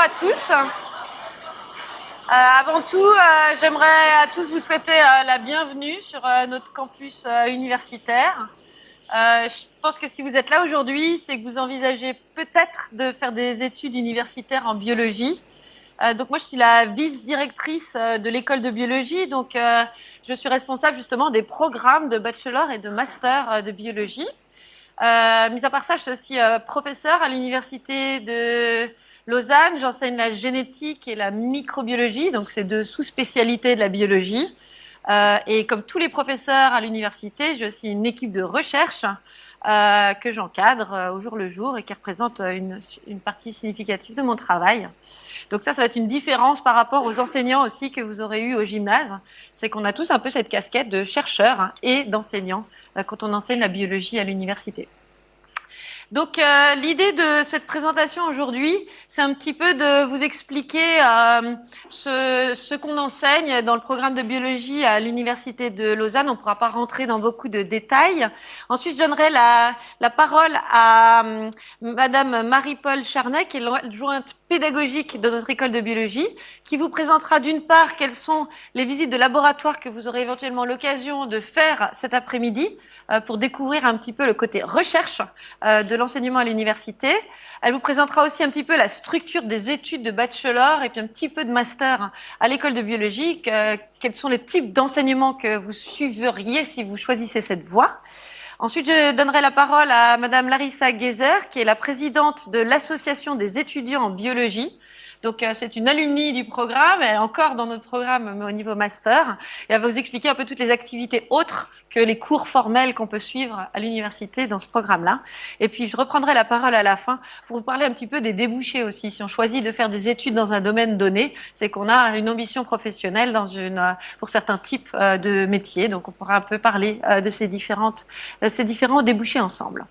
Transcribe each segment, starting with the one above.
à tous. Avant tout, j'aimerais à tous vous souhaiter la bienvenue sur notre campus universitaire. Je pense que si vous êtes là aujourd'hui, c'est que vous envisagez peut-être de faire des études universitaires en biologie. Donc moi, je suis la vice-directrice de l'école de biologie. Donc, je suis responsable justement des programmes de bachelor et de master de biologie. Mis à part ça, je suis aussi professeure à l'université de Lausanne. J'enseigne la génétique et la microbiologie, donc c'est deux sous-spécialités de la biologie. Et comme tous les professeurs à l'université, j'ai aussi une équipe de recherche que j'encadre au jour le jour et qui représente une partie significative de mon travail. Donc ça va être une différence par rapport aux enseignants aussi que vous aurez eu au gymnase. C'est qu'on a tous un peu cette casquette de chercheurs et d'enseignants quand on enseigne la biologie à l'université. Donc l'idée de cette présentation aujourd'hui, c'est un petit peu de vous expliquer ce qu'on enseigne dans le programme de biologie à l'université de Lausanne. On ne pourra pas rentrer dans beaucoup de détails. Ensuite, je donnerai la parole à Madame Marie-Paul Charnet, qui est l'adjointe pédagogique de notre école de biologie, qui vous présentera d'une part quelles sont les visites de laboratoire que vous aurez éventuellement l'occasion de faire cet après-midi pour découvrir un petit peu le côté recherche de l'enseignement à l'université. Elle vous présentera aussi un petit peu la structure des études de bachelor et puis un petit peu de master à l'école de biologie, quels sont les types d'enseignements que vous suivriez si vous choisissez cette voie. Ensuite, je donnerai la parole à Madame Larissa Geyser, qui est la présidente de l'Association des étudiants en biologie. Donc, c'est une alumni du programme, elle est encore dans notre programme, mais au niveau master. Et elle va vous expliquer un peu toutes les activités autres que les cours formels qu'on peut suivre à l'université dans ce programme-là. Et puis, je reprendrai la parole à la fin pour vous parler un petit peu des débouchés aussi. Si on choisit de faire des études dans un domaine donné, c'est qu'on a une ambition professionnelle pour certains types de métiers. Donc, on pourra un peu parler de ces différents débouchés ensemble.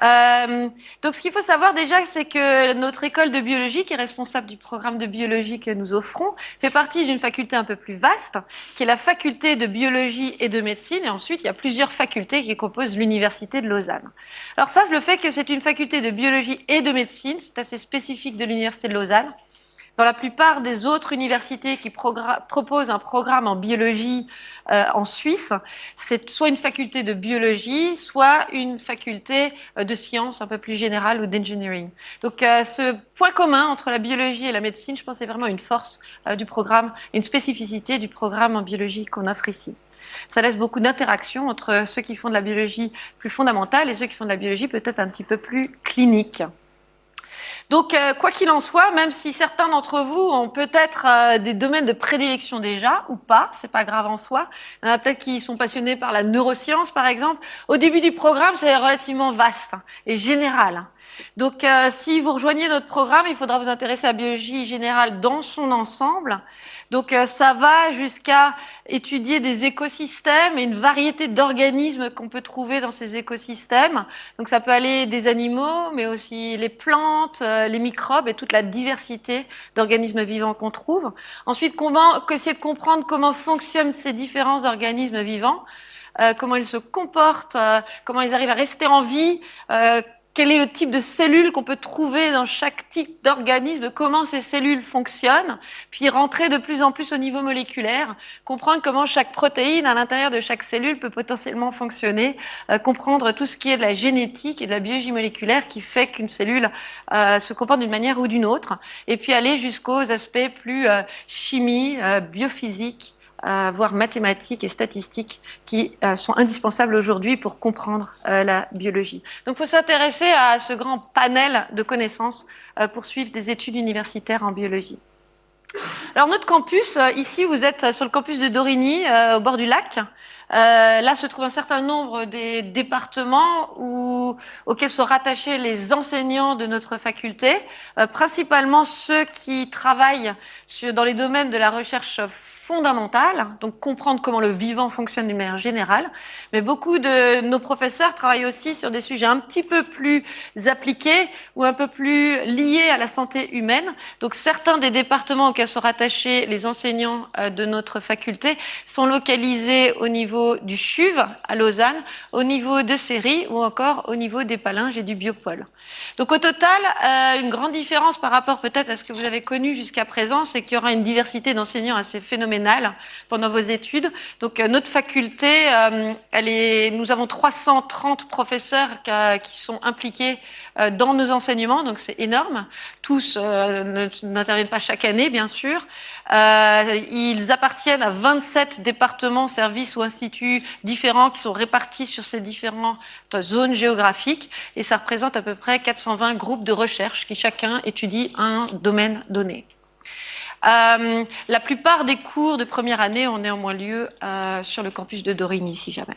Donc, ce qu'il faut savoir déjà, c'est que notre école de biologie, qui est responsable du programme de biologie que nous offrons, fait partie d'une faculté un peu plus vaste, qui est la faculté de biologie et de médecine. Et ensuite, il y a plusieurs facultés qui composent l'université de Lausanne. Alors ça, le fait que c'est une faculté de biologie et de médecine, c'est assez spécifique de l'université de Lausanne. Dans la plupart des autres universités qui proposent un programme en biologie en Suisse, c'est soit une faculté de biologie, soit une faculté de sciences un peu plus générale ou d'engineering. Donc ce point commun entre la biologie et la médecine, je pense, c'est vraiment une force du programme, une spécificité du programme en biologie qu'on offre ici. Ça laisse beaucoup d'interactions entre ceux qui font de la biologie plus fondamentale et ceux qui font de la biologie peut-être un petit peu plus clinique. Donc, quoi qu'il en soit, même si certains d'entre vous ont peut-être des domaines de prédilection déjà, ou pas, c'est pas grave en soi. Il y en a peut-être qui sont passionnés par la neuroscience, par exemple. Au début du programme, c'est relativement vaste et général. Donc, si vous rejoignez notre programme, il faudra vous intéresser à la biologie générale dans son ensemble. Donc, ça va jusqu'à étudier des écosystèmes et une variété d'organismes qu'on peut trouver dans ces écosystèmes. Donc, ça peut aller des animaux, mais aussi les plantes, les microbes et toute la diversité d'organismes vivants qu'on trouve. Ensuite, essayer de comprendre comment fonctionnent ces différents organismes vivants, comment ils se comportent, comment ils arrivent à rester en vie, quel est le type de cellules qu'on peut trouver dans chaque type d'organisme, comment ces cellules fonctionnent, puis rentrer de plus en plus au niveau moléculaire, comprendre comment chaque protéine à l'intérieur de chaque cellule peut potentiellement fonctionner, comprendre tout ce qui est de la génétique et de la biologie moléculaire qui fait qu'une cellule se comporte d'une manière ou d'une autre, et puis aller jusqu'aux aspects plus chimie, biophysique, voire mathématiques et statistiques qui sont indispensables aujourd'hui pour comprendre la biologie. Donc, il faut s'intéresser à ce grand panel de connaissances pour suivre des études universitaires en biologie. Alors, notre campus, ici, vous êtes sur le campus de Dorigny, au bord du lac. Là se trouve un certain nombre des départements auxquels sont rattachés les enseignants de notre faculté, principalement ceux qui travaillent dans les domaines de la recherche fondamentale, donc comprendre comment le vivant fonctionne d'une manière générale. Mais beaucoup de nos professeurs travaillent aussi sur des sujets un petit peu plus appliqués ou un peu plus liés à la santé humaine. Donc certains des départements auxquels sont rattachés les enseignants de notre faculté sont localisés au niveau niveau du CHUV à Lausanne, au niveau de Séry ou encore au niveau des Palinges et du Biopôle. Donc au total, une grande différence par rapport peut-être à ce que vous avez connu jusqu'à présent, c'est qu'il y aura une diversité d'enseignants assez phénoménale pendant vos études. Donc notre faculté, nous avons 330 professeurs qui sont impliqués dans nos enseignements, donc c'est énorme. Tous n'interviennent pas chaque année, bien sûr. Ils appartiennent à 27 départements, services ou instituts différents qui sont répartis sur ces différentes zones géographiques et ça représente à peu près 420 groupes de recherche qui chacun étudie un domaine donné. La plupart des cours de première année ont néanmoins lieu sur le campus de Dorigny, si jamais.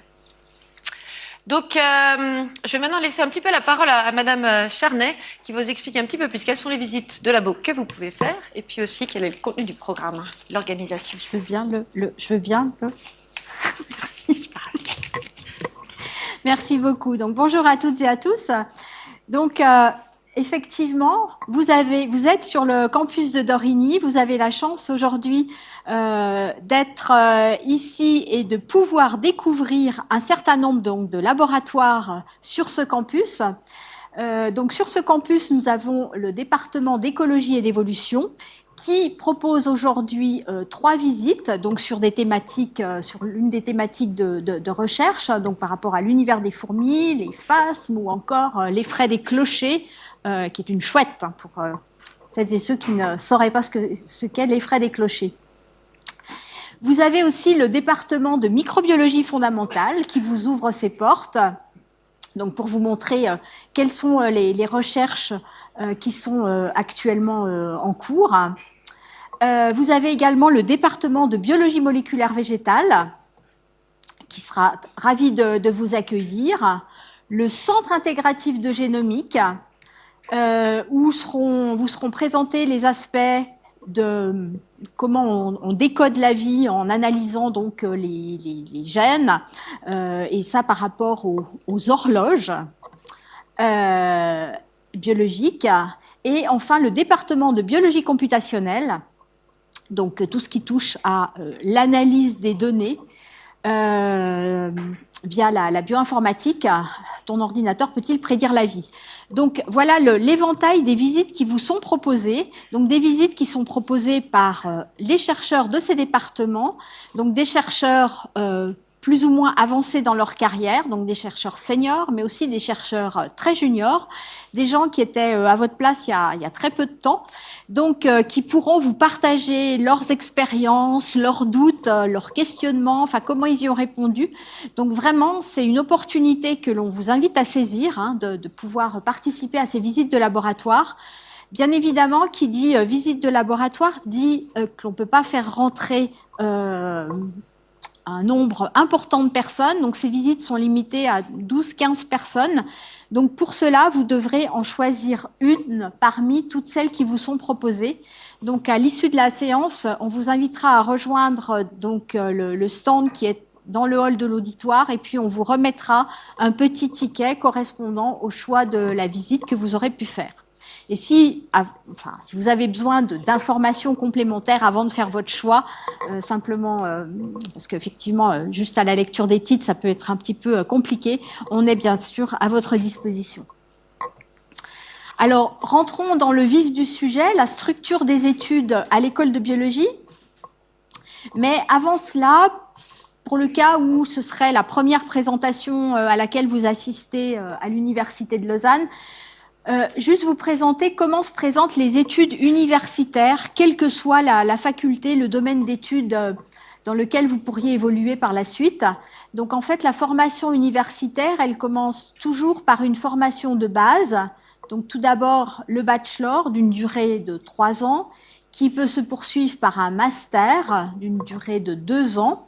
Donc, je vais maintenant laisser un petit peu la parole à Madame Charnay, qui va vous expliquer un petit peu plus quelles sont les visites de labo que vous pouvez faire, et puis aussi quel est le contenu du programme, l'organisation. Je veux bien je veux bien le. Merci. Merci beaucoup. Donc, bonjour à toutes et à tous. Donc, effectivement, vous êtes sur le campus de Dorigny. Vous avez la chance aujourd'hui d'être ici et de pouvoir découvrir un certain nombre donc de laboratoires sur ce campus. Donc, sur ce campus, nous avons le département d'écologie et d'évolution qui propose aujourd'hui 3 visites, donc sur des thématiques, sur l'une des thématiques de recherche, donc par rapport à l'univers des fourmis, les phasmes ou encore les frais des clochers, qui est une chouette pour celles et ceux qui ne sauraient pas ce qu'est les frais des clochers. Vous avez aussi le département de microbiologie fondamentale qui vous ouvre ses portes, donc pour vous montrer quelles sont les recherches qui sont actuellement en cours. Vous avez également le département de biologie moléculaire végétale qui sera ravi de vous accueillir. Le centre intégratif de génomique où vous seront présentés les aspects de comment on décode la vie en analysant donc les gènes et ça par rapport aux horloges biologiques. Et enfin le département de biologie computationnelle, donc tout ce qui touche à l'analyse des données via la bioinformatique. Ton ordinateur peut-il prédire la vie? Donc voilà l'éventail des visites qui vous sont proposées. Donc des visites qui sont proposées par les chercheurs de ces départements, donc des chercheurs plus ou moins avancés dans leur carrière, donc des chercheurs seniors, mais aussi des chercheurs très juniors, des gens qui étaient à votre place il y a très peu de temps, donc qui pourront vous partager leurs expériences, leurs doutes, leurs questionnements, enfin comment ils y ont répondu. Donc vraiment, c'est une opportunité que l'on vous invite à saisir, hein, de pouvoir participer à ces visites de laboratoire. Bien évidemment, qui dit visite de laboratoire dit que l'on ne peut pas faire rentrer un nombre important de personnes, donc ces visites sont limitées à 12-15 personnes. Donc pour cela, vous devrez en choisir une parmi toutes celles qui vous sont proposées. Donc à l'issue de la séance, on vous invitera à rejoindre donc le stand qui est dans le hall de l'auditoire et puis on vous remettra un petit ticket correspondant au choix de la visite que vous aurez pu faire. Et si vous avez besoin d'informations complémentaires avant de faire votre choix, simplement, parce qu'effectivement, juste à la lecture des titres, ça peut être un petit peu compliqué, on est bien sûr à votre disposition. Alors, rentrons dans le vif du sujet, la structure des études à l'école de biologie. Mais avant cela, pour le cas où ce serait la première présentation à laquelle vous assistez à l'Université de Lausanne, juste vous présenter comment se présentent les études universitaires, quelle que soit la faculté, le domaine d'études dans lequel vous pourriez évoluer par la suite. Donc en fait, la formation universitaire, elle commence toujours par une formation de base. Donc tout d'abord, le bachelor d'une durée de 3 ans, qui peut se poursuivre par un master d'une durée de 2 ans.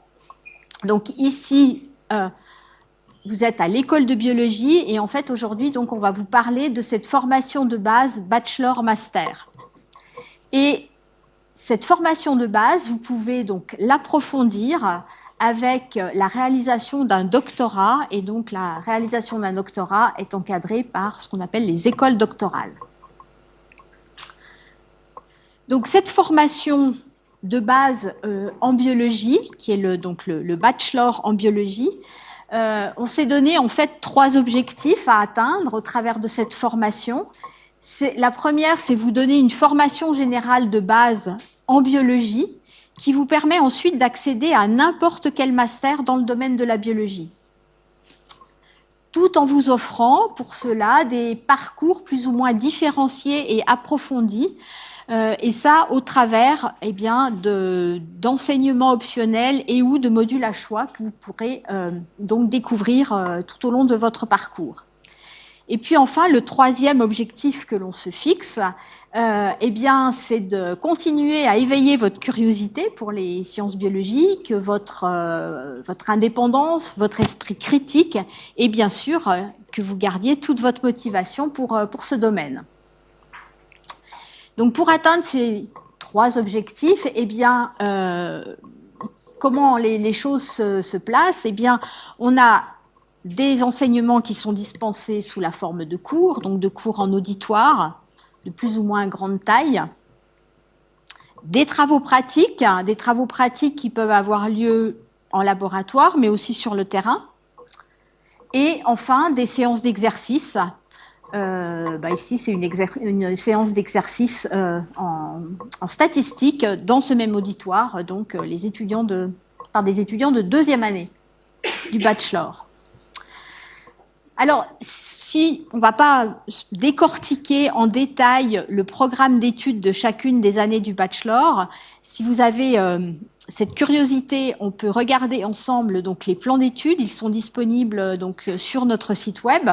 Donc ici, vous êtes à l'école de biologie et en fait aujourd'hui donc on va vous parler de cette formation de base bachelor-master. Et cette formation de base, vous pouvez donc l'approfondir avec la réalisation d'un doctorat et donc la réalisation d'un doctorat est encadrée par ce qu'on appelle les écoles doctorales. Donc cette formation de base en biologie, qui est donc le bachelor en biologie. On s'est donné en fait 3 objectifs à atteindre au travers de cette formation. La première, c'est vous donner une formation générale de base en biologie qui vous permet ensuite d'accéder à n'importe quel master dans le domaine de la biologie, tout en vous offrant pour cela des parcours plus ou moins différenciés et approfondis, et ça au travers d'enseignements optionnels et ou de modules à choix que vous pourrez donc découvrir tout au long de votre parcours. Et puis enfin, le 3e objectif que l'on se fixe, c'est de continuer à éveiller votre curiosité pour les sciences biologiques, votre indépendance, votre esprit critique, et bien sûr que vous gardiez toute votre motivation pour ce domaine. Donc pour atteindre ces 3 objectifs, comment les choses se placent? On a des enseignements qui sont dispensés sous la forme de cours, donc de cours en auditoire, de plus ou moins grande taille, des travaux pratiques qui peuvent avoir lieu en laboratoire, mais aussi sur le terrain, et enfin des séances d'exercice. Ici, c'est une séance d'exercice en statistique dans ce même auditoire, donc par des étudiants de 2e année du bachelor. Alors, si on ne va pas décortiquer en détail le programme d'études de chacune des années du bachelor, si vous avez cette curiosité, on peut regarder ensemble donc les plans d'études. Ils sont disponibles donc sur notre site web.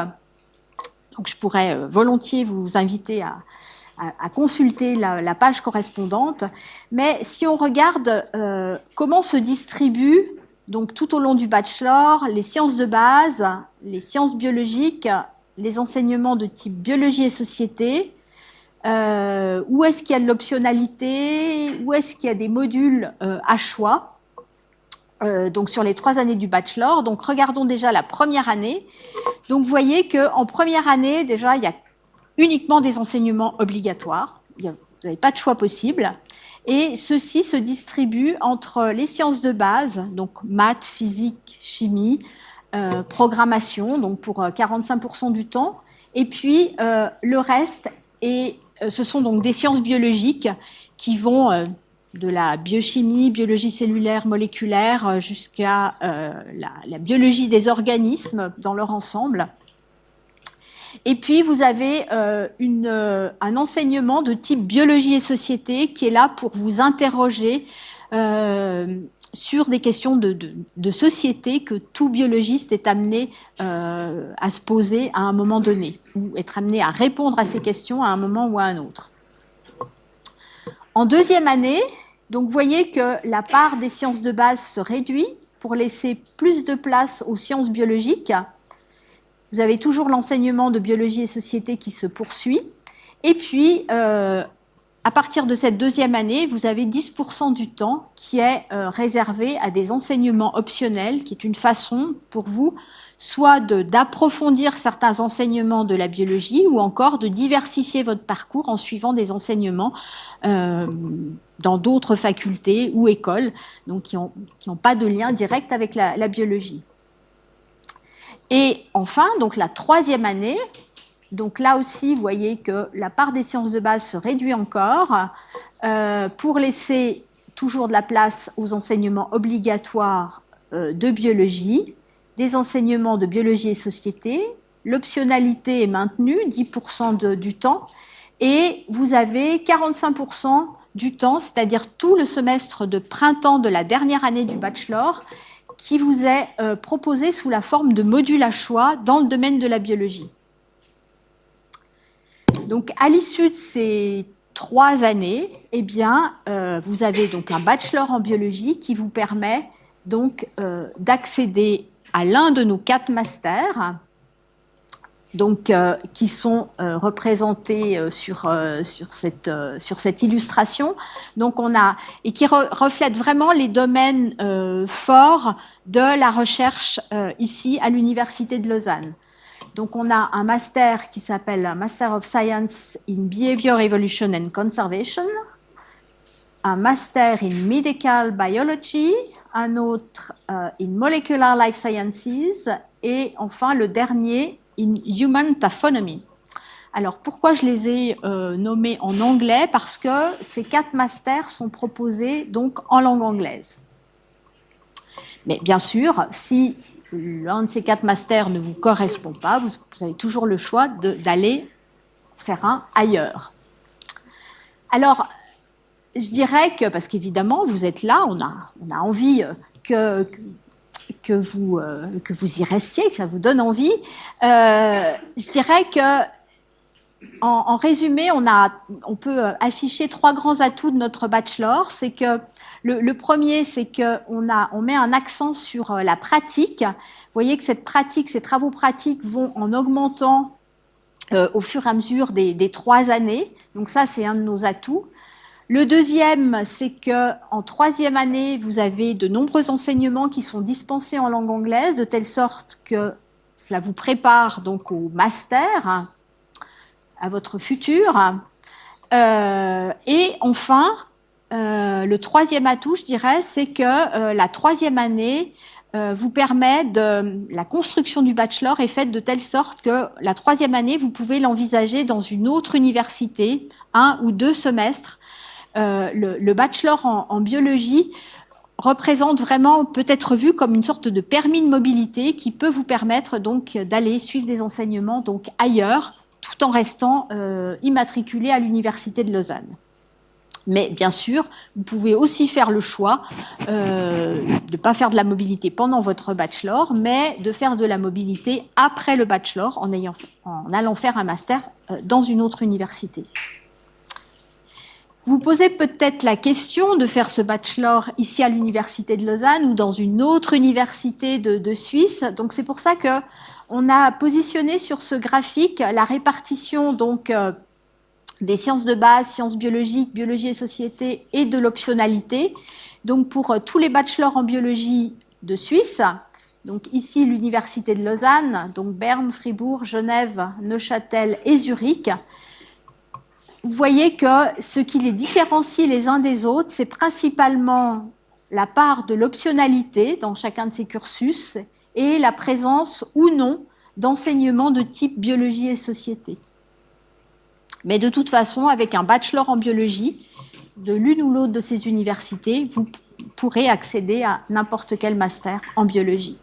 Donc, je pourrais volontiers vous inviter à consulter la page correspondante. Mais si on regarde comment se distribuent donc tout au long du bachelor, les sciences de base, les sciences biologiques, les enseignements de type biologie et société, où est-ce qu'il y a de l'optionnalité, où est-ce qu'il y a des modules à choix, donc sur les 3 années du bachelor. Donc regardons déjà la première année. Donc vous voyez qu'en première année, déjà, il y a uniquement des enseignements obligatoires. Vous n'avez pas de choix possible. Et ceux-ci se distribuent entre les sciences de base, donc maths, physique, chimie, programmation, donc pour 45% du temps. Et puis le reste, ce sont donc des sciences biologiques qui vont de la biochimie, biologie cellulaire, moléculaire, jusqu'à la biologie des organismes dans leur ensemble. Et puis, vous avez un enseignement de type biologie et société qui est là pour vous interroger sur des questions de société que tout biologiste est amené à se poser à un moment donné, ou être amené à répondre à ces questions à un moment ou à un autre. En 2e année, donc, vous voyez que la part des sciences de base se réduit pour laisser plus de place aux sciences biologiques. Vous avez toujours l'enseignement de biologie et société qui se poursuit. Et puis, à partir de cette 2e année, vous avez 10% du temps qui est réservé à des enseignements optionnels, qui est une façon pour vous soit d'approfondir certains enseignements de la biologie ou encore de diversifier votre parcours en suivant des enseignements dans d'autres facultés ou écoles, donc qui n'ont pas de lien direct avec la biologie. Et enfin, donc la 3e année, donc là aussi, vous voyez que la part des sciences de base se réduit encore pour laisser toujours de la place aux enseignements obligatoires de biologie, des enseignements de biologie et société. L'optionnalité est maintenue, 10% du temps, et vous avez 45% du temps, c'est-à-dire tout le semestre de printemps de la dernière année du bachelor, qui vous est proposé sous la forme de modules à choix dans le domaine de la biologie. Donc, à l'issue de ces 3 années, vous avez donc un bachelor en biologie qui vous permet donc d'accéder à l'un de nos 4 masters, donc qui sont représentés sur cette illustration. Donc et qui reflètent vraiment les domaines forts de la recherche ici à l'Université de Lausanne. Donc on a un master qui s'appelle Master of Science in Behavior, Evolution and Conservation. un master in medical biology, un autre in molecular life sciences et enfin le dernier in human taphonomy. Alors pourquoi je les ai nommés en anglais? Parce que ces 4 masters sont proposés donc en langue anglaise. Mais bien sûr, si l'un de ces 4 masters ne vous correspond pas, vous avez toujours le choix d'aller faire un ailleurs. Alors, je dirais que, parce qu'évidemment, vous êtes là, on a envie que vous y restiez, que ça vous donne envie. Je dirais que, en résumé, on peut afficher 3 grands atouts de notre bachelor. C'est que le premier, c'est qu'on met un accent sur la pratique. Vous voyez que cette pratique, ces travaux pratiques vont en augmentant au fur et à mesure des 3 années. Donc ça, c'est un de nos atouts. Le deuxième, c'est qu'en 3e année, vous avez de nombreux enseignements qui sont dispensés en langue anglaise, de telle sorte que cela vous prépare donc au master, à votre futur. Et enfin, le 3e atout, je dirais, c'est que la 3e année vous permet la construction du bachelor est faite de telle sorte que la 3e année, vous pouvez l'envisager dans une autre université, 1 ou 2 semestres. Le bachelor en biologie représente vraiment, peut être vu comme une sorte de permis de mobilité qui peut vous permettre donc d'aller suivre des enseignements donc ailleurs, tout en restant immatriculé à l'université de Lausanne. Mais bien sûr, vous pouvez aussi faire le choix de ne pas faire de la mobilité pendant votre bachelor, mais de faire de la mobilité après le bachelor en allant faire un master dans une autre université. Vous posez peut-être la question de faire ce bachelor ici à l'université de Lausanne ou dans une autre université de Suisse. Donc c'est pour ça que on a positionné sur ce graphique la répartition donc des sciences de base, sciences biologiques, biologie et société et de l'optionnalité. Donc pour tous les bachelors en biologie de Suisse, donc ici l'université de Lausanne, donc Berne, Fribourg, Genève, Neuchâtel et Zurich. Vous voyez que ce qui les différencie les uns des autres, c'est principalement la part de l'optionnalité dans chacun de ces cursus et la présence ou non d'enseignements de type biologie et société. Mais de toute façon, avec un bachelor en biologie, de l'une ou l'autre de ces universités, vous pourrez accéder à n'importe quel master en biologie.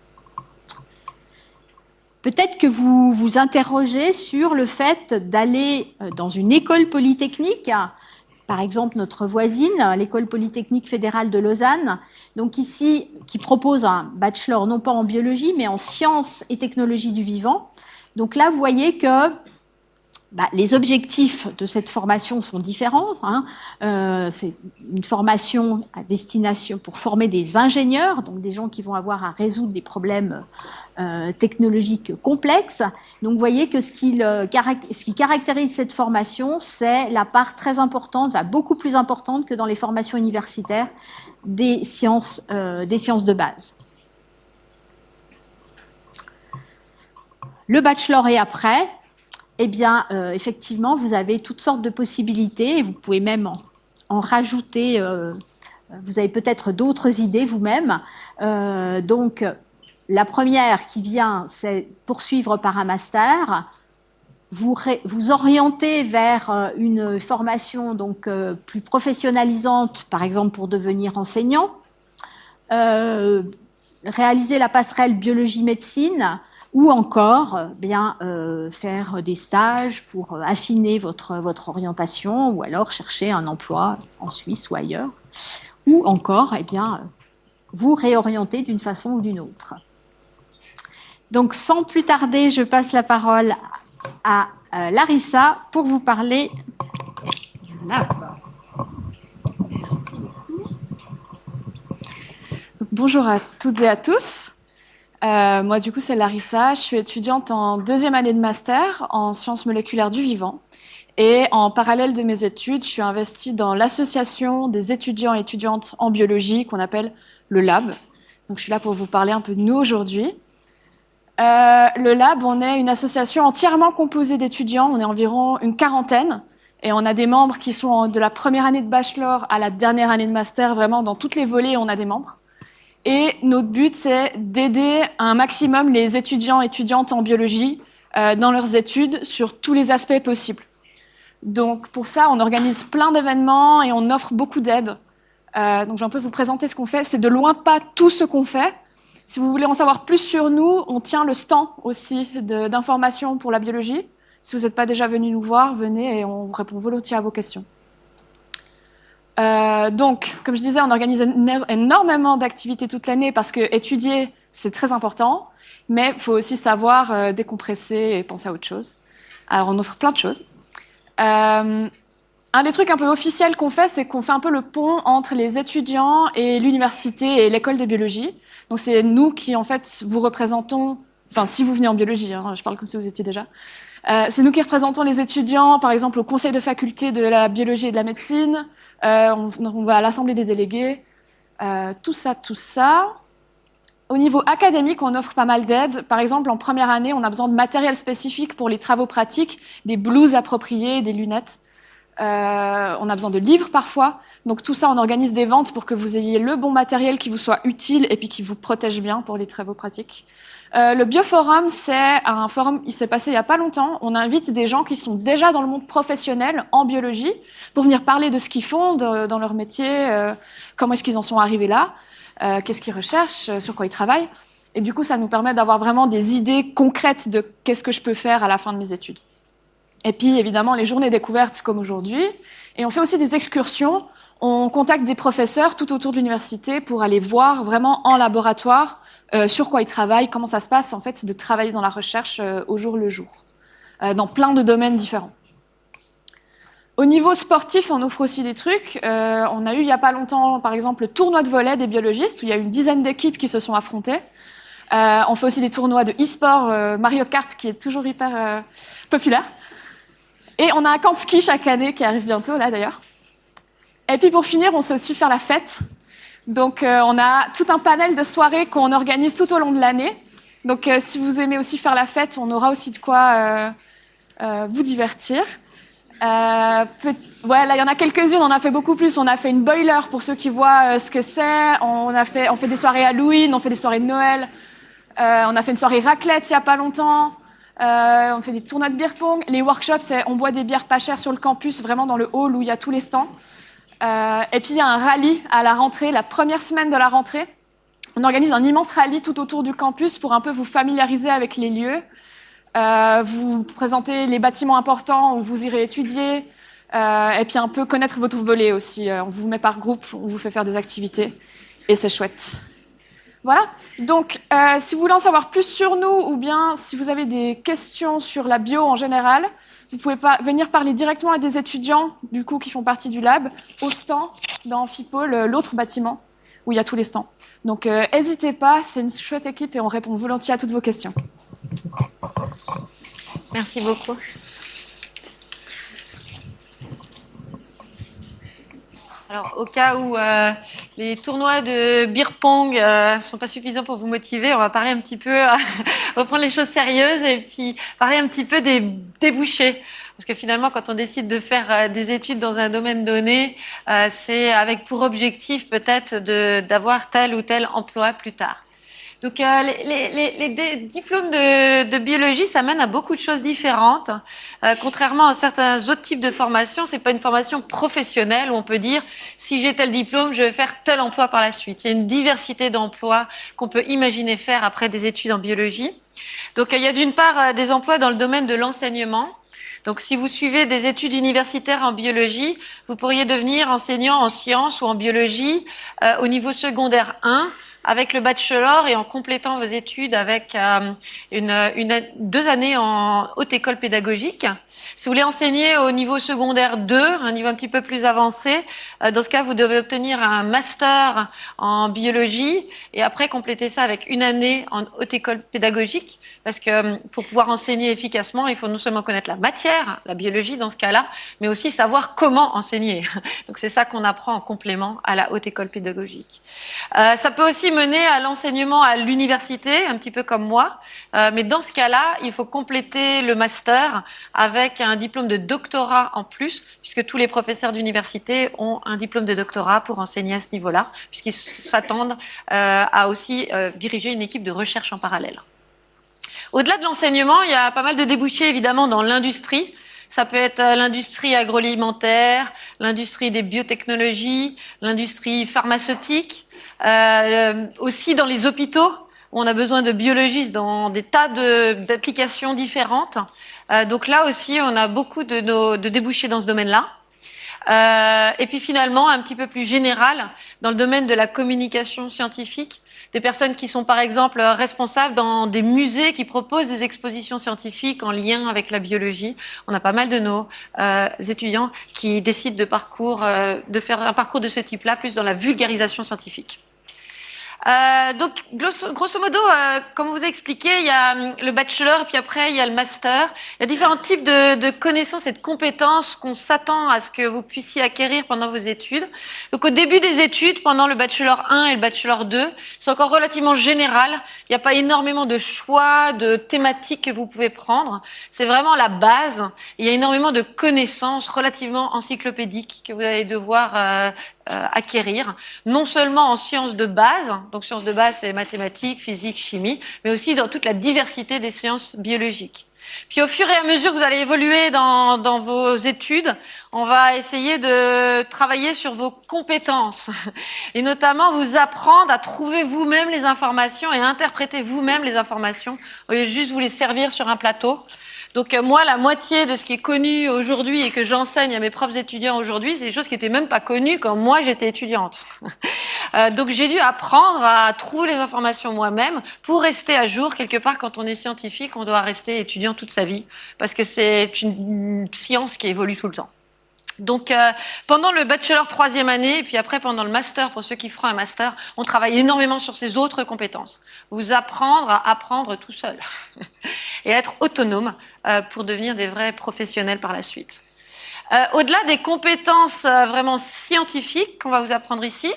Peut-être que vous vous interrogez sur le fait d'aller dans une école polytechnique, par exemple notre voisine, l'école polytechnique fédérale de Lausanne, donc ici, qui propose un bachelor non pas en biologie, mais en sciences et technologies du vivant. Donc là, vous voyez que les objectifs de cette formation sont différents. C'est une formation à destination pour former des ingénieurs, donc des gens qui vont avoir à résoudre des problèmes technologiques complexes. Donc vous voyez que ce qui caractérise cette formation, c'est la part très importante, beaucoup plus importante que dans les formations universitaires des sciences de base. Le bachelor est après. Eh bien, effectivement, vous avez toutes sortes de possibilités et vous pouvez même en rajouter. Vous avez peut-être d'autres idées vous-même. Donc, la première qui vient, c'est poursuivre par un master. Vous orientez vers une formation donc plus professionnalisante, par exemple pour devenir enseignant. Réaliser la passerelle biologie-médecine. Ou encore faire des stages pour affiner votre orientation, ou alors chercher un emploi en Suisse ou ailleurs, ou encore vous réorienter d'une façon ou d'une autre. Donc sans plus tarder, je passe la parole à Larissa pour vous parler du lab. Merci beaucoup. Donc, bonjour à toutes et à tous. Moi, du coup, c'est Larissa. Je suis étudiante en 2e année de master en sciences moléculaires du vivant. Et en parallèle de mes études, je suis investie dans l'association des étudiants et étudiantes en biologie qu'on appelle le Lab. Donc, je suis là pour vous parler un peu de nous aujourd'hui. Le Lab, on est une association entièrement composée d'étudiants. On est environ une quarantaine. Et on a des membres qui sont de la première année de bachelor à la dernière année de master, vraiment dans toutes les volets, on a des membres. Et notre but, c'est d'aider un maximum les étudiants et étudiantes en biologie dans leurs études sur tous les aspects possibles. Donc pour ça, on organise plein d'événements et on offre beaucoup d'aide. Donc je vais un peu vous présenter ce qu'on fait. C'est de loin pas tout ce qu'on fait. Si vous voulez en savoir plus sur nous, on tient le stand aussi d'informations pour la biologie. Si vous n'êtes pas déjà venu nous voir, venez et on répond volontiers à vos questions. Donc, comme je disais, on organise énormément d'activités toute l'année parce que étudier, c'est très important, mais il faut aussi savoir décompresser et penser à autre chose. Alors, on offre plein de choses. Un des trucs un peu officiels qu'on fait, c'est qu'on fait un peu le pont entre les étudiants et l'université et l'école de biologie. Donc, c'est nous qui, en fait, vous représentons, enfin, si vous venez en biologie, hein, je parle comme si vous étiez déjà, c'est nous qui représentons les étudiants, par exemple, au conseil de faculté de la biologie et de la médecine. On va à l'assemblée des délégués. Tout ça. Au niveau académique, on offre pas mal d'aides. Par exemple, en première année, on a besoin de matériel spécifique pour les travaux pratiques, des blouses appropriées, des lunettes. On a besoin de livres parfois. Donc tout ça, on organise des ventes pour que vous ayez le bon matériel qui vous soit utile et puis qui vous protège bien pour les travaux pratiques. Le Bioforum, c'est un forum, il s'est passé il y a pas longtemps. On invite des gens qui sont déjà dans le monde professionnel en biologie pour venir parler de ce qu'ils font dans leur métier, comment est-ce qu'ils en sont arrivés là, qu'est-ce qu'ils recherchent, sur quoi ils travaillent. Et du coup, ça nous permet d'avoir vraiment des idées concrètes de qu'est-ce que je peux faire à la fin de mes études. Et puis, évidemment, les journées découvertes comme aujourd'hui. Et on fait aussi des excursions. On contacte des professeurs tout autour de l'université pour aller voir vraiment en laboratoire sur quoi ils travaillent, comment ça se passe en fait de travailler dans la recherche au jour le jour, dans plein de domaines différents. Au niveau sportif, on offre aussi des trucs. On a eu il y a pas longtemps, par exemple, le tournoi de volley des biologistes où il y a eu une dizaine d'équipes qui se sont affrontées. On fait aussi des tournois de e-sport, Mario Kart qui est toujours hyper populaire. Et on a un camp de ski chaque année qui arrive bientôt là d'ailleurs. Et puis pour finir, on sait aussi faire la fête. Donc on a tout un panel de soirées qu'on organise tout au long de l'année. Donc si vous aimez aussi faire la fête, on aura aussi de quoi vous divertir. Là il y en a quelques-unes, on en a fait beaucoup plus. On a fait une boiler pour ceux qui voient ce que c'est. On fait des soirées Halloween, on fait des soirées de Noël. On a fait une soirée raclette il y a pas longtemps. On fait des tournois de beer pong. Les workshops, c'est on boit des bières pas chères sur le campus, vraiment dans le hall où il y a tous les stands. Et puis il y a un rallye à la rentrée, la première semaine de la rentrée. On organise un immense rallye tout autour du campus pour un peu vous familiariser avec les lieux, vous présenter les bâtiments importants où vous irez étudier, et puis un peu connaître votre volet aussi. On vous met par groupe, on vous fait faire des activités, et c'est chouette. Voilà. Donc, si vous voulez en savoir plus sur nous, ou bien si vous avez des questions sur la bio en général, vous pouvez venir parler directement à des étudiants, du coup, qui font partie du lab, au stand, dans Amphipôle, l'autre bâtiment, où il y a tous les stands. Donc, n'hésitez pas, c'est une chouette équipe et on répond volontiers à toutes vos questions. Merci beaucoup. Alors, au cas où les tournois de beer pong ne sont pas suffisants pour vous motiver, on va parler un petit peu, reprendre les choses sérieuses et puis parler un petit peu des débouchés. Parce que finalement, quand on décide de faire des études dans un domaine donné, c'est avec pour objectif peut-être d'avoir tel ou tel emploi plus tard. Donc les diplômes de biologie, ça mène à beaucoup de choses différentes. Contrairement à certains autres types de formations, c'est pas une formation professionnelle où on peut dire si j'ai tel diplôme, je vais faire tel emploi par la suite. Il y a une diversité d'emplois qu'on peut imaginer faire après des études en biologie. Donc il y a d'une part des emplois dans le domaine de l'enseignement. Donc si vous suivez des études universitaires en biologie, vous pourriez devenir enseignant en sciences ou en biologie au niveau secondaire 1. Avec le bachelor et en complétant vos études avec 2 années en haute école pédagogique. Si vous voulez enseigner au niveau secondaire 2, un niveau un petit peu plus avancé, dans ce cas, vous devez obtenir un master en biologie et après compléter ça avec 1 année en haute école pédagogique parce que pour pouvoir enseigner efficacement, il faut non seulement connaître la matière, la biologie dans ce cas-là, mais aussi savoir comment enseigner. Donc c'est ça qu'on apprend en complément à la haute école pédagogique. Ça peut aussi aussi mener à l'enseignement à l'université, un petit peu comme moi. Mais dans ce cas-là, il faut compléter le master avec un diplôme de doctorat en plus, puisque tous les professeurs d'université ont un diplôme de doctorat pour enseigner à ce niveau-là, puisqu'ils s'attendent à aussi diriger une équipe de recherche en parallèle. Au-delà de l'enseignement, il y a pas mal de débouchés évidemment dans l'industrie. Ça peut être l'industrie agroalimentaire, l'industrie des biotechnologies, l'industrie pharmaceutique, aussi dans les hôpitaux où on a besoin de biologistes dans des tas d'applications différentes. Donc là aussi, on a beaucoup de débouchés dans ce domaine-là. Et puis finalement, un petit peu plus général, dans le domaine de la communication scientifique, des personnes qui sont par exemple responsables dans des musées qui proposent des expositions scientifiques en lien avec la biologie. On a pas mal de nos étudiants qui décident de faire un parcours de ce type-là, plus dans la vulgarisation scientifique. Donc, grosso modo, comme on vous a expliqué, il y a le bachelor, et puis après, il y a le master. Il y a différents types de connaissances et de compétences qu'on s'attend à ce que vous puissiez acquérir pendant vos études. Donc, au début des études, pendant le bachelor 1 et le bachelor 2, c'est encore relativement général. Il n'y a pas énormément de choix, de thématiques que vous pouvez prendre. C'est vraiment la base. Il y a énormément de connaissances relativement encyclopédiques que vous allez devoir acquérir, non seulement en sciences de base, donc sciences de base c'est mathématiques, physique, chimie, mais aussi dans toute la diversité des sciences biologiques. Puis au fur et à mesure que vous allez évoluer dans vos études, on va essayer de travailler sur vos compétences et notamment vous apprendre à trouver vous-même les informations et à interpréter vous-même les informations au lieu de juste vous les servir sur un plateau. Donc moi, la moitié de ce qui est connu aujourd'hui et que j'enseigne à mes propres étudiants aujourd'hui, c'est des choses qui étaient même pas connues quand moi j'étais étudiante. Donc j'ai dû apprendre à trouver les informations moi-même pour rester à jour. Quelque part, quand on est scientifique, on doit rester étudiant toute sa vie parce que c'est une science qui évolue tout le temps. Donc, pendant le bachelor 3e année, et puis après pendant le master, pour ceux qui feront un master, on travaille énormément sur ces autres compétences. Vous apprendre à apprendre tout seul et à être autonome pour devenir des vrais professionnels par la suite. Au-delà des compétences vraiment scientifiques qu'on va vous apprendre ici,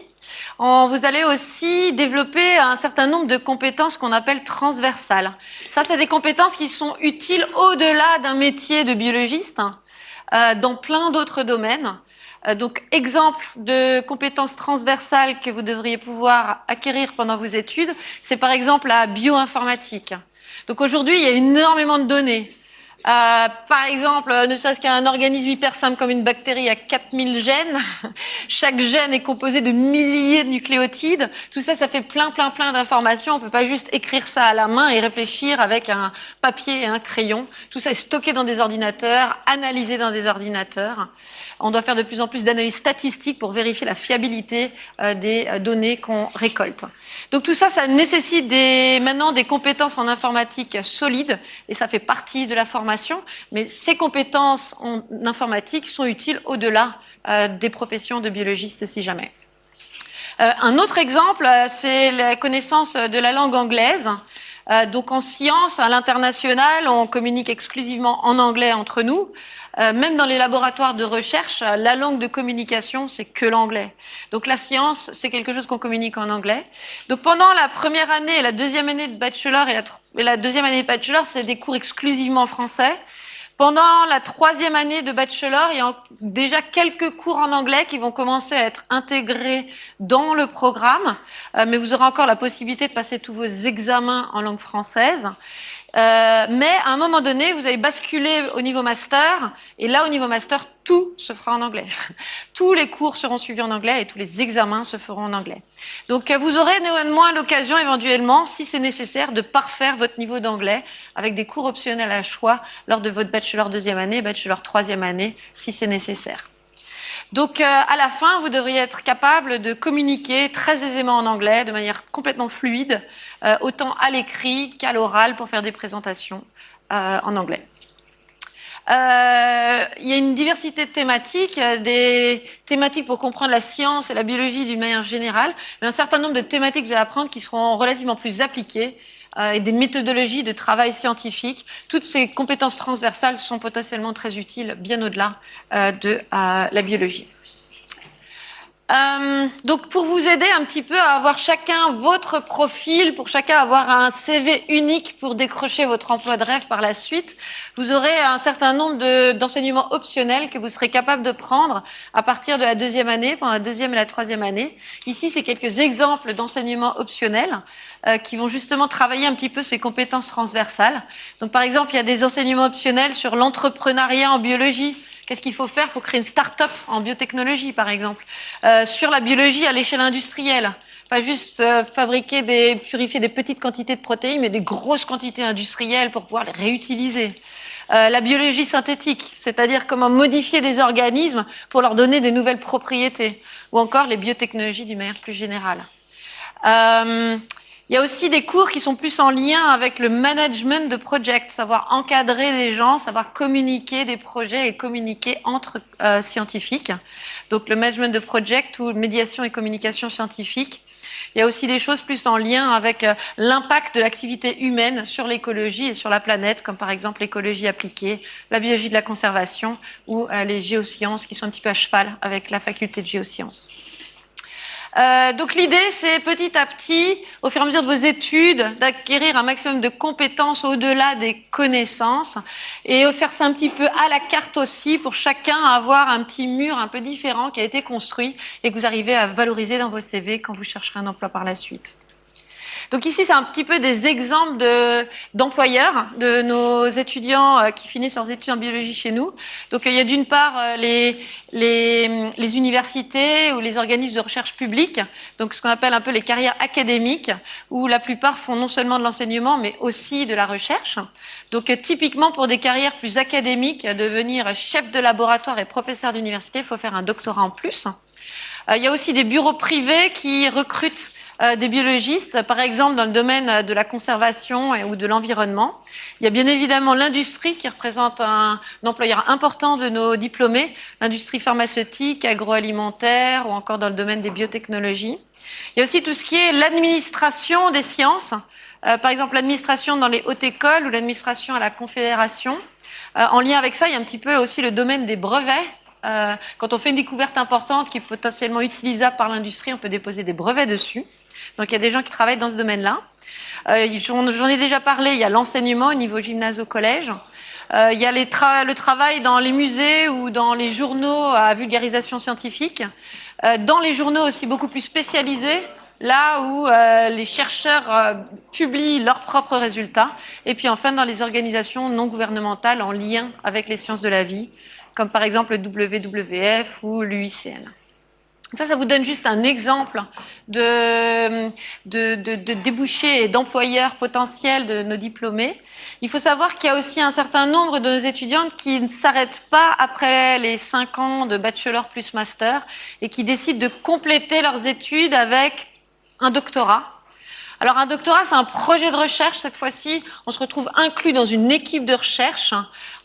vous allez aussi développer un certain nombre de compétences qu'on appelle transversales. Ça, c'est des compétences qui sont utiles au-delà d'un métier de biologiste, dans plein d'autres domaines. Donc, exemple de compétences transversales que vous devriez pouvoir acquérir pendant vos études, c'est par exemple la bioinformatique. Donc aujourd'hui, il y a énormément de données. Par exemple, ne serait-ce qu'un organisme hyper simple comme une bactérie a 4000 gènes. Chaque gène est composé de milliers de nucléotides. Tout ça, ça fait plein d'informations. On peut pas juste écrire ça à la main et réfléchir avec un papier et un crayon. Tout ça est stocké dans des ordinateurs, analysé dans des ordinateurs. On doit faire de plus en plus d'analyses statistiques pour vérifier la fiabilité des données qu'on récolte. Donc tout ça, ça nécessite maintenant des compétences en informatique solides et ça fait partie de la formation. Mais ces compétences en informatique sont utiles au-delà des professions de biologistes si jamais. Un autre exemple, c'est la connaissance de la langue anglaise. Donc en sciences, à l'international, on communique exclusivement en anglais entre nous. Même dans les laboratoires de recherche, la langue de communication, c'est que l'anglais. Donc la science, c'est quelque chose qu'on communique en anglais. Donc pendant la première année et la deuxième année de bachelor et la deuxième année de bachelor, c'est des cours exclusivement français. Pendant la troisième année de bachelor, il y a déjà quelques cours en anglais qui vont commencer à être intégrés dans le programme, mais vous aurez encore la possibilité de passer tous vos examens en langue française. Mais à un moment donné, vous allez basculer au niveau master, et là, au niveau master, tout se fera en anglais. Tous les cours seront suivis en anglais et tous les examens se feront en anglais. Donc, vous aurez néanmoins l'occasion, éventuellement, si c'est nécessaire, de parfaire votre niveau d'anglais avec des cours optionnels à choix lors de votre bachelor deuxième année, bachelor troisième année, si c'est nécessaire. Donc, à la fin, vous devriez être capable de communiquer très aisément en anglais, de manière complètement fluide, autant à l'écrit qu'à l'oral pour faire des présentations en anglais. Il y a une diversité de thématiques, des thématiques pour comprendre la science et la biologie d'une manière générale, mais un certain nombre de thématiques que vous allez apprendre qui seront relativement plus appliquées et des méthodologies de travail scientifique. Toutes ces compétences transversales sont potentiellement très utiles bien au-delà de la biologie. Donc pour vous aider un petit peu à avoir chacun votre profil, pour chacun avoir un CV unique pour décrocher votre emploi de rêve par la suite, vous aurez un certain nombre d'enseignements optionnels que vous serez capable de prendre à partir de la deuxième année, pendant la deuxième et la troisième année. Ici, c'est quelques exemples d'enseignements optionnels qui vont justement travailler un petit peu ces compétences transversales. Donc par exemple, il y a des enseignements optionnels sur l'entrepreneuriat en biologie. Qu'est-ce qu'il faut faire pour créer une start-up en biotechnologie, par exemple, sur la biologie à l'échelle industrielle. Pas juste purifier des petites quantités de protéines, mais des grosses quantités industrielles pour pouvoir les réutiliser. La biologie synthétique, c'est-à-dire comment modifier des organismes pour leur donner des nouvelles propriétés. Ou encore les biotechnologies d'une manière plus générale. Il y a aussi des cours qui sont plus en lien avec le management de projets, savoir encadrer des gens, savoir communiquer des projets et communiquer entre scientifiques. Donc le management de project ou médiation et communication scientifique. Il y a aussi des choses plus en lien avec l'impact de l'activité humaine sur l'écologie et sur la planète, comme par exemple l'écologie appliquée, la biologie de la conservation ou les géosciences qui sont un petit peu à cheval avec la faculté de géosciences. Donc l'idée, c'est petit à petit, au fur et à mesure de vos études, d'acquérir un maximum de compétences au-delà des connaissances et faire ça un petit peu à la carte aussi pour chacun avoir un petit mur un peu différent qui a été construit et que vous arrivez à valoriser dans vos CV quand vous chercherez un emploi par la suite. Donc ici, c'est un petit peu des exemples d'employeurs de nos étudiants qui finissent leurs études en biologie chez nous. Donc il y a d'une part les universités ou les organismes de recherche publique, donc ce qu'on appelle un peu les carrières académiques, où la plupart font non seulement de l'enseignement, mais aussi de la recherche. Donc typiquement pour des carrières plus académiques, devenir chef de laboratoire et professeur d'université, il faut faire un doctorat en plus. Il y a aussi des bureaux privés qui recrutent des biologistes, par exemple dans le domaine de la conservation ou de l'environnement. Il y a bien évidemment l'industrie qui représente un employeur important de nos diplômés, l'industrie pharmaceutique, agroalimentaire ou encore dans le domaine des biotechnologies. Il y a aussi tout ce qui est l'administration des sciences, par exemple l'administration dans les hautes écoles ou l'administration à la Confédération. En lien avec ça, il y a un petit peu aussi le domaine des brevets. Quand on fait une découverte importante qui est potentiellement utilisable par l'industrie, on peut déposer des brevets dessus. Donc il y a des gens qui travaillent dans ce domaine-là. J'en ai déjà parlé, il y a l'enseignement au niveau gymnase au collège. Il y a le travail dans les musées ou dans les journaux à vulgarisation scientifique. Dans les journaux aussi beaucoup plus spécialisés, là où les chercheurs publient leurs propres résultats. Et puis enfin dans les organisations non gouvernementales en lien avec les sciences de la vie, comme par exemple le WWF ou l'UICN. Ça vous donne juste un exemple de débouchés et d'employeurs potentiels de nos diplômés. Il faut savoir qu'il y a aussi un certain nombre de nos étudiantes qui ne s'arrêtent pas après les 5 ans de bachelor plus master et qui décident de compléter leurs études avec un doctorat. Alors un doctorat, c'est un projet de recherche. Cette fois-ci, on se retrouve inclus dans une équipe de recherche.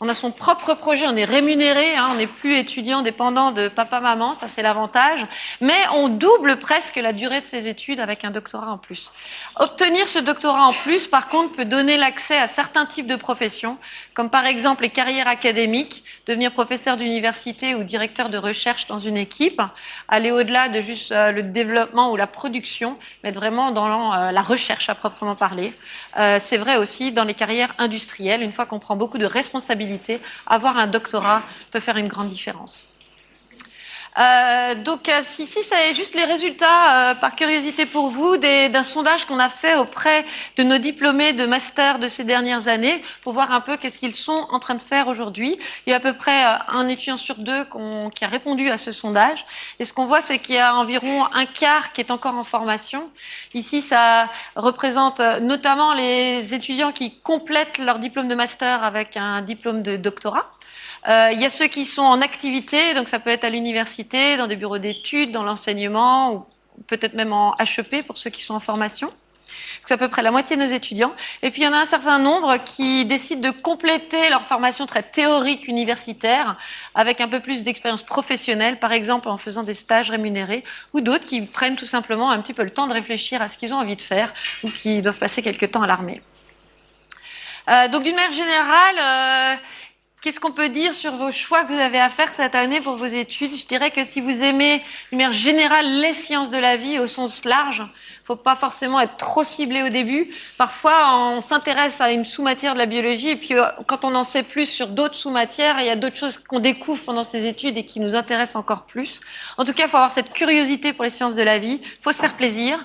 On a son propre projet, on est rémunéré, on n'est plus étudiant dépendant de papa-maman, ça c'est l'avantage. Mais on double presque la durée de ses études avec un doctorat en plus. Obtenir ce doctorat en plus, par contre, peut donner l'accès à certains types de professions, comme par exemple les carrières académiques, devenir professeur d'université ou directeur de recherche dans une équipe, aller au-delà de juste le développement ou la production, mais être vraiment dans la recherche à proprement parler. C'est vrai aussi dans les carrières industrielles, une fois qu'on prend beaucoup de responsabilités, avoir un doctorat peut faire une grande différence. Donc ici, c'est juste les résultats, par curiosité pour vous, d'un sondage qu'on a fait auprès de nos diplômés de master de ces dernières années pour voir un peu qu'est-ce qu'ils sont en train de faire aujourd'hui. Il y a à peu près un étudiant sur 2 qui a répondu à ce sondage. Et ce qu'on voit, c'est qu'il y a environ un quart qui est encore en formation. Ici, ça représente notamment les étudiants qui complètent leur diplôme de master avec un diplôme de doctorat. Il y a ceux qui sont en activité, donc ça peut être à l'université, dans des bureaux d'études, dans l'enseignement, ou peut-être même en HEP pour ceux qui sont en formation. C'est à peu près la moitié de nos étudiants. Et puis il y en a un certain nombre qui décident de compléter leur formation très théorique universitaire avec un peu plus d'expérience professionnelle, par exemple en faisant des stages rémunérés, ou d'autres qui prennent tout simplement un petit peu le temps de réfléchir à ce qu'ils ont envie de faire ou qui doivent passer quelque temps à l'armée. Donc d'une manière générale, Qu'est-ce qu'on peut dire sur vos choix que vous avez à faire cette année pour vos études? Je dirais que si vous aimez, d'une manière générale, les sciences de la vie au sens large, faut pas forcément être trop ciblé au début. Parfois, on s'intéresse à une sous-matière de la biologie et puis quand on en sait plus sur d'autres sous-matières, il y a d'autres choses qu'on découvre pendant ces études et qui nous intéressent encore plus. En tout cas, il faut avoir cette curiosité pour les sciences de la vie. Faut se faire plaisir.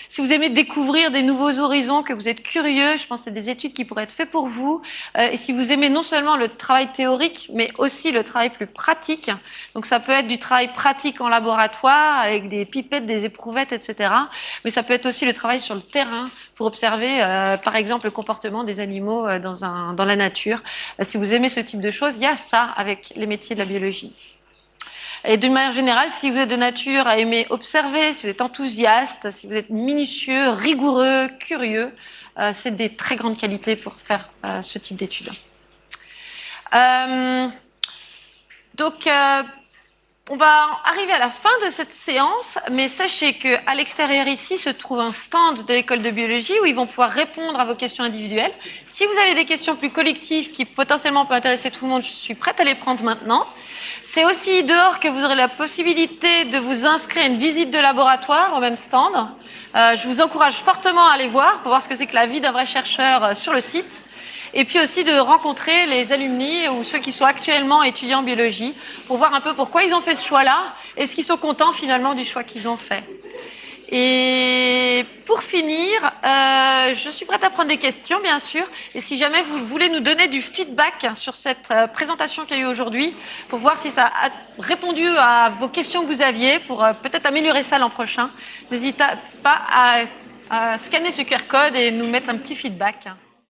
Si vous aimez découvrir des nouveaux horizons, que vous êtes curieux, je pense que c'est des études qui pourraient être faites pour vous. Et si vous aimez non seulement le travail théorique, mais aussi le travail plus pratique, donc ça peut être du travail pratique en laboratoire, avec des pipettes, des éprouvettes, etc. Mais ça peut être aussi le travail sur le terrain, pour observer, par exemple, le comportement des animaux dans la nature. Si vous aimez ce type de choses, il y a ça avec les métiers de la biologie. Et d'une manière générale, si vous êtes de nature à aimer observer, si vous êtes enthousiaste, si vous êtes minutieux, rigoureux, curieux, c'est des très grandes qualités pour faire ce type d'études. On va arriver à la fin de cette séance, mais sachez qu'à l'extérieur ici se trouve un stand de l'école de biologie où ils vont pouvoir répondre à vos questions individuelles. Si vous avez des questions plus collectives qui potentiellement peuvent intéresser tout le monde, je suis prête à les prendre maintenant. C'est aussi dehors que vous aurez la possibilité de vous inscrire à une visite de laboratoire au même stand. Je vous encourage fortement à aller voir pour voir ce que c'est que la vie d'un vrai chercheur sur le site. Et puis aussi de rencontrer les alumni ou ceux qui sont actuellement étudiants en biologie pour voir un peu pourquoi ils ont fait ce choix-là et ce qu'ils sont contents finalement du choix qu'ils ont fait. Et pour finir, je suis prête à prendre des questions, bien sûr. Et si jamais vous voulez nous donner du feedback sur cette présentation qu'il y a eu aujourd'hui, pour voir si ça a répondu à vos questions que vous aviez, pour peut-être améliorer ça l'an prochain, n'hésitez pas à scanner ce QR code et nous mettre un petit feedback.